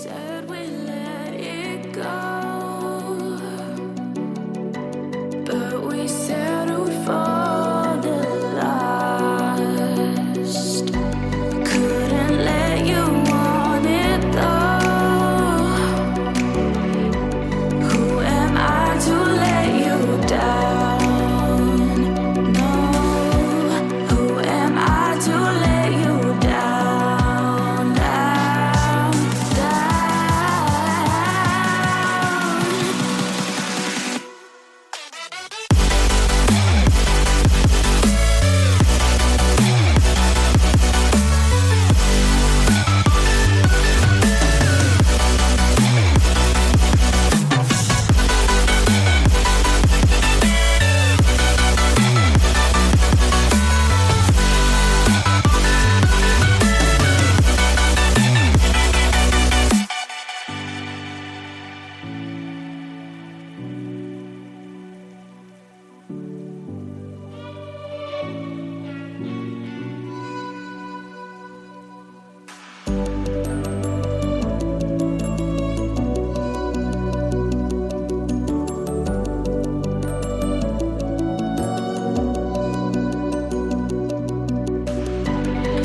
said we let it go, but we settled for the last. Couldn't let you want it though. Who am I to let you down? No, who am I to let you down, down,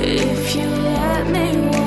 if you let me